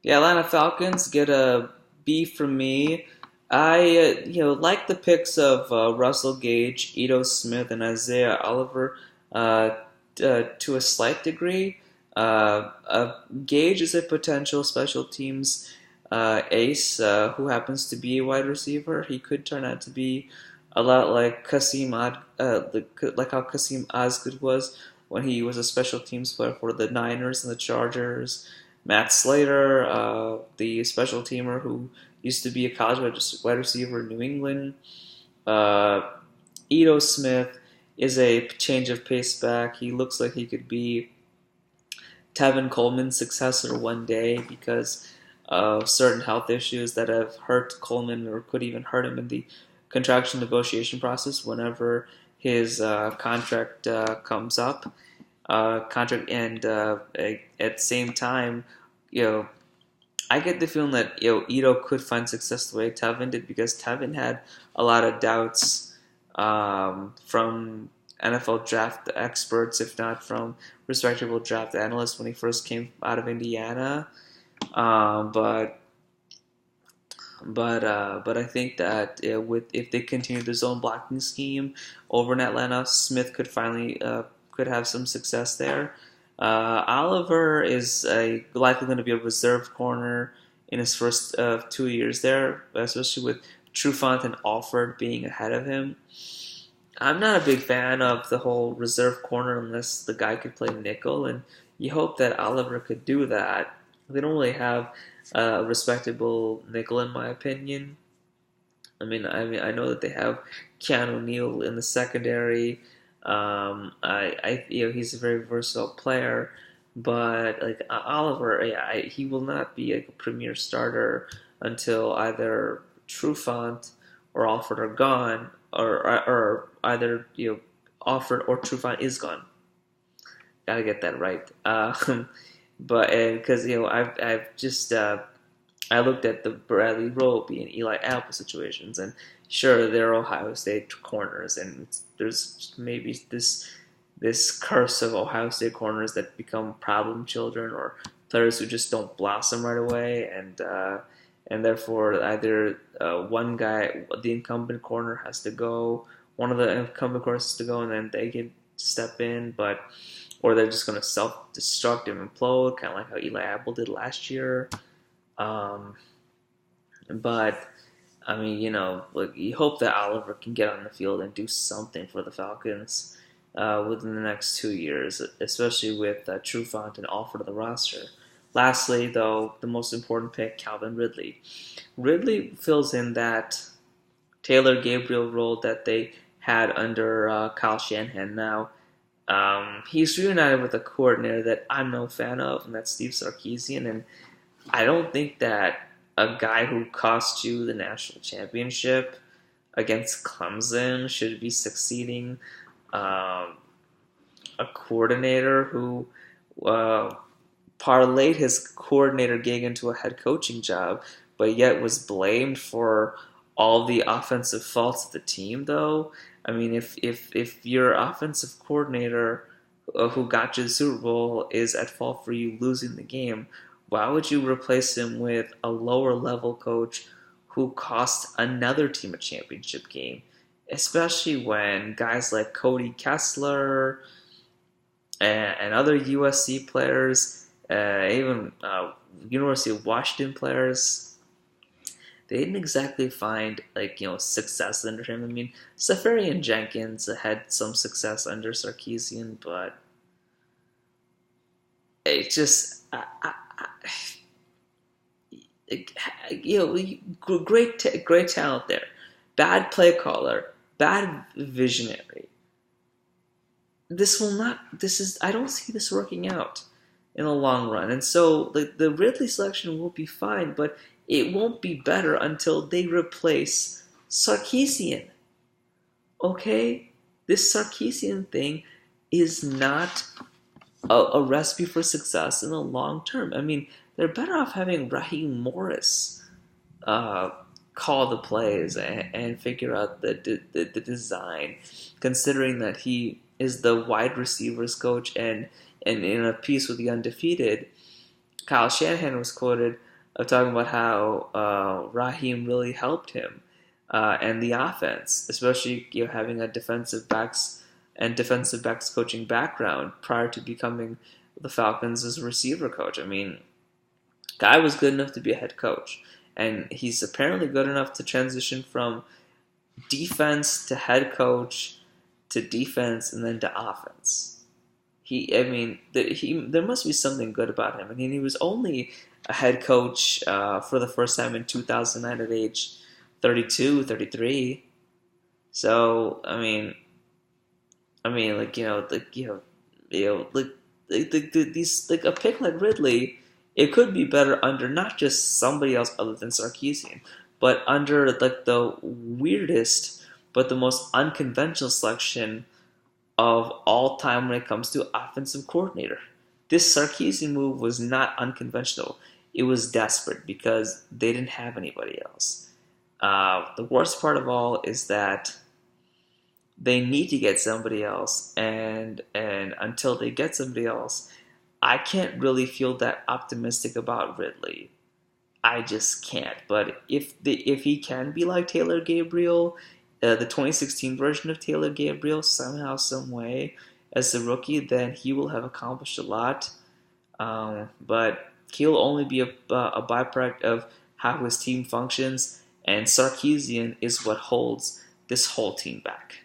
Yeah, Atlanta Falcons get a B from me. I like the picks of Russell Gage, Ito Smith, and Isaiah Oliver uh, to a slight degree. Gage is a potential special teams ace who happens to be a wide receiver. He could turn out to be a lot like like how Kasim Osgood was when he was a special teams player for the Niners and the Chargers. Matt Slater, the special teamer who used to be a college wide receiver in New England. Uh, Ito Smith is a change of pace back. He looks like he could be Tevin Coleman's successor one day because of certain health issues that have hurt Coleman or could even hurt him in the contraction negotiation process whenever his contract comes up. Contract and at the same time, you know, I get the feeling that Ito could find success the way Tevin did because Tevin had a lot of doubts from NFL draft experts, if not from respectable draft analysts, when he first came out of Indiana. Um, but but I think that with if they continue the zone blocking scheme over in Atlanta, Smith could finally could have some success there. Oliver is likely going to be a reserve corner in his first 2 years there, especially with Trufant and Alford being ahead of him. I'm not a big fan of the whole reserve corner unless the guy could play nickel, and you hope that Oliver could do that. They don't really have a respectable nickel, in my opinion. I know that they have Keanu Neal in the secondary. He's a very versatile player, but like Oliver, he will not be like a premier starter until either Trufant or Alford are gone, or either Alford or Trufant is gone. Gotta get that right. But because I've just I looked at the Bradley Roby and Eli Apple situations, and sure, they're Ohio State corners, and there's maybe this curse of Ohio State corners that become problem children or players who just don't blossom right away, and therefore either one guy, the incumbent corner, has to go, one of the incumbent corners has to go, and then they can step in, but or they're just going to self-destruct and implode, kind of like how Eli Apple did last year. Um, but look, you hope that Oliver can get on the field and do something for the Falcons within the next 2 years, especially with Trufant and Alford on the roster. Lastly, though, the most important pick, Calvin Ridley. Ridley fills in that Taylor Gabriel role that they had under Kyle Shanahan. Now, he's reunited with a coordinator that I'm no fan of, and that's Steve Sarkisian, and I don't think that a guy who cost you the national championship against Clemson should be succeeding a coordinator who uh, parlayed his coordinator gig into a head coaching job, but yet was blamed for all the offensive faults of the team. Though, I mean, if your offensive coordinator who got you the Super Bowl is at fault for you losing the game, why would you replace him with a lower level coach who cost another team a championship game? Especially when guys like Cody Kessler and other USC players, even University of Washington players, they didn't exactly find success under him. I mean, Safarian Jenkins had some success under Sarkisian, but it just great talent there. Bad play caller, bad visionary. This will not. This is. I don't see this working out in the long run. And so the Ridley selection will be fine, but it won't be better until they replace Sarkisian. Okay, this Sarkisian thing is not a recipe for success in the long term. I mean, they're better off having Raheem Morris uh, call the plays and figure out the design, considering that he is the wide receivers coach and in a piece with the Undefeated, Kyle Shanahan was quoted of talking about how Raheem really helped him and the offense, especially having a defensive backs coaching background prior to becoming the Falcons as a receiver coach. I mean, guy was good enough to be a head coach, and he's apparently good enough to transition from defense to head coach to defense and then to offense. There must be something good about him. I mean, he was only a head coach for the first time in 2009 at age 32, 33. So, these like a pick like Ridley, it could be better under not just somebody else other than Sarkisian, but under like the weirdest but the most unconventional selection of all time when it comes to offensive coordinator. This Sarkisian move was not unconventional. It was desperate because they didn't have anybody else. The worst part of all is that they need to get somebody else, and until they get somebody else, I can't really feel that optimistic about Ridley. I just can't. But if he can be like Taylor Gabriel, the 2016 version of Taylor Gabriel, somehow, some way, as a rookie, then he will have accomplished a lot. But he'll only be a byproduct of how his team functions, and Sarkisian is what holds this whole team back.